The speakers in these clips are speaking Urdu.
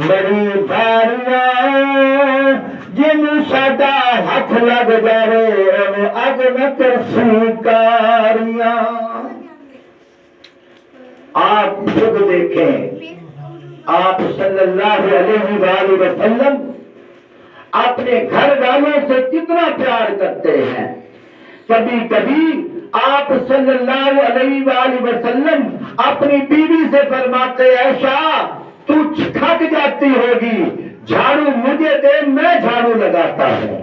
بڑی باریاں جن ساڈا ہاتھ لگ جائے اگ نہ کرسی کاریاں۔ آپ خود دیکھیں، آپ صلی اللہ علیہ وآلہ وسلم اپنے گھر والوں سے کتنا پیار کرتے ہیں۔ کبھی کبھی آپ صلی اللہ علیہ وآلہ وسلم اپنی بیوی سے فرماتے عائشہ تو تھک جاتی ہوگی، جھاڑو مجھے دے میں جھاڑو لگاتا ہوں۔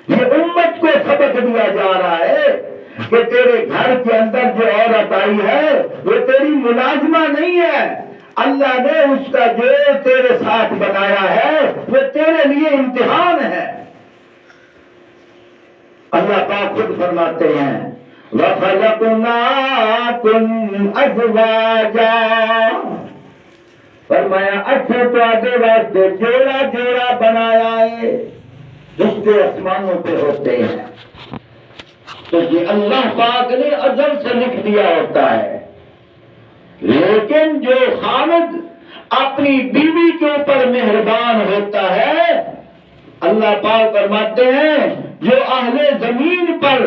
یہ امت کو سبق دیا جا رہا ہے کہ تیرے گھر کے اندر جو عورت آئی ہے وہ تیری ملازمہ نہیں ہے، اللہ نے اس کا جو تیرے ساتھ بنایا ہے وہ تیرے لیے امتحان ہے۔ اللہ پاک خود فرماتے ہیں وَخَلَقْنَاكُمْ أَزْوَاجًا، فرمایا اچھے تو آگے واسطے جوڑا جوڑا بنایا ہے، رشتے آسمانوں پہ ہوتے ہیں تو یہ اللہ پاک نے ازل سے لکھ دیا ہوتا ہے، لیکن جو خامد اپنی بیوی کے اوپر مہربان ہوتا ہے، اللہ پاک فرماتے ہیں جو اہل زمین پر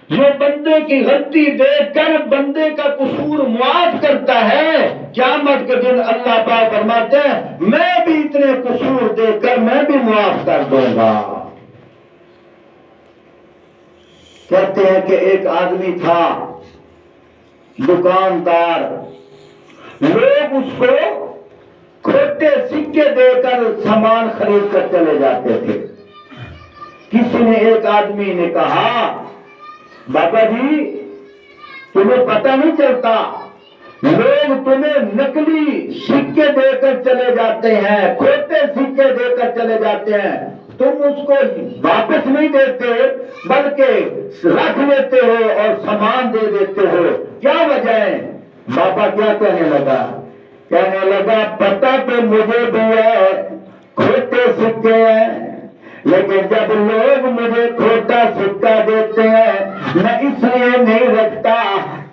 جو بندے کی غلطی دیکھ کر بندے کا قصور معاف کرتا ہے، قیامت کے دن اللہ پاک فرماتے ہیں میں بھی اتنے قصور دیکھ کر میں بھی معاف کر دوں گا۔ کہتے ہیں کہ ایک آدمی تھا دکاندار، لوگ اس کو کھوٹے سکے دے کر سامان خرید کر چلے جاتے تھے۔ کسی نے ایک آدمی نے کہا بابا جی تمہیں پتہ نہیں چلتا، لوگ تمہیں نکلی سکے دے کر چلے جاتے ہیں، کھوٹے سکے دے کر چلے جاتے ہیں، تم اس کو واپس نہیں دیتے بلکہ رکھ لیتے ہو اور سامان دے دیتے ہو، کیا وجہ ہے؟ بابا کیا کہنے لگا پتہ تو مجھے بھی ہے کھوٹے سکے ہیں، لیکن جب لوگ مجھے کھوٹا سکہ دیتے ہیں میں اس لیے نہیں رکھتا،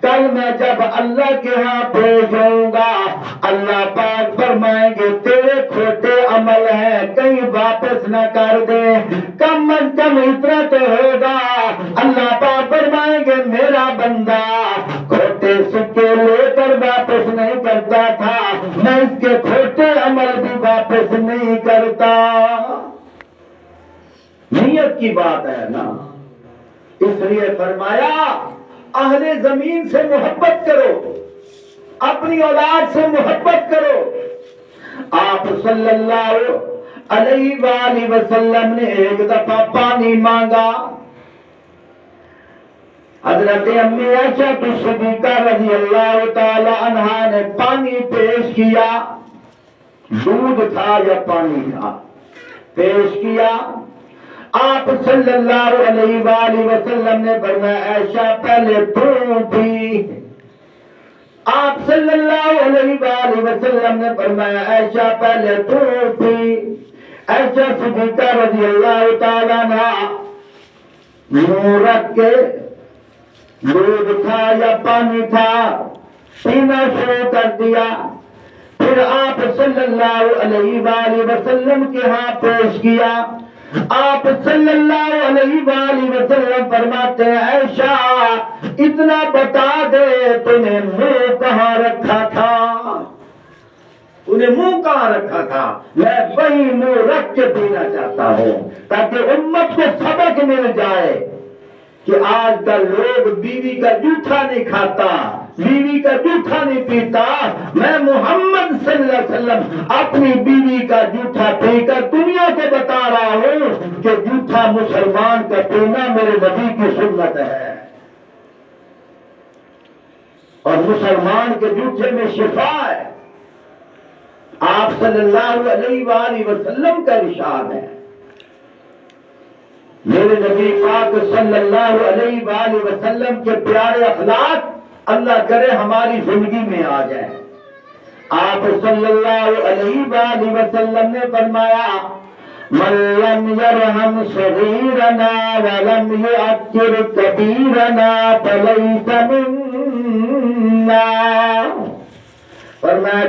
کل میں جب اللہ کے ہاں بھیجوں گا اللہ پاک فرمائیں گے تیرے کھوٹے عمل ہیں کہیں واپس نہ کر دے، کم از کم اتنا تو ہوگا، اللہ پاک فرمائیں گے میرا بندہ کھوٹے سکے لے کر واپس نہیں کرتا تھا، میں اس کے کھوٹے عمل بھی واپس نہیں کرتا۔ نیت کی بات ہے نا، اس لیے فرمایا اہل زمین سے محبت کرو، اپنی اولاد سے محبت کرو۔ آپ صلی اللہ علیہ وآلہ وسلم نے ایک دفعہ پانی مانگا، حضرت امی عائشہ صدیقہ رضی اللہ تعالی عنہا نے پانی پیش کیا، دودھ تھا یا پانی تھا، پیش کیا، آپ صلی اللہ علیہ وآلہ وسلم نے فرمایا عائشہ پہلے تو پی، آپ صلی اللہ علیہ وآلہ وسلم نے فرمایا عائشہ پہلے تو پی، عائشہ صدیقہ رضی اللہ تعالیٰ عنہا منہ رکھ کے دودھ تھا یا پانی تھا پینا شروع کر دیا، پھر آپ صلی اللہ علیہ وآلہ وسلم کے ہاں پیش کیا، آپ صلی اللہ علیہ وآلہ وسلم فرماتے ہیں عائشہ اتنا بتا دے تمہیں منہ کہاں رکھا تھا، انہیں منہ کہاں رکھا تھا، میں وہی منہ رکھ کے پینا چاہتا ہوں تاکہ امت کو سبق مل جائے کہ آج کل لوگ بیوی کا جوٹھا نہیں کھاتا، بیوی کا جوٹھا نہیں پیتا، میں محمد صلی اللہ علیہ وسلم اپنی بیوی کا جوٹھا پی کر دنیا کو بتا رہا ہوں کہ جوٹھا مسلمان کا پینا میرے نبی کی سنت ہے، اور مسلمان کے جوٹھے میں شفا ہے، آپ صلی اللہ علیہ وآلہ وسلم کا ارشاد ہے۔ میرے نبی پاک صلی اللہ علیہ وآلہ وسلم کے پیارے اخلاق اللہ کرے ہماری زندگی میں آ جائے۔ آپ صلی اللہ علیہ وآلہ وسلم نے فرمایا من لم یرحم صغیرنا ولم یعکر کبیرنا فلیس منا، فرمایا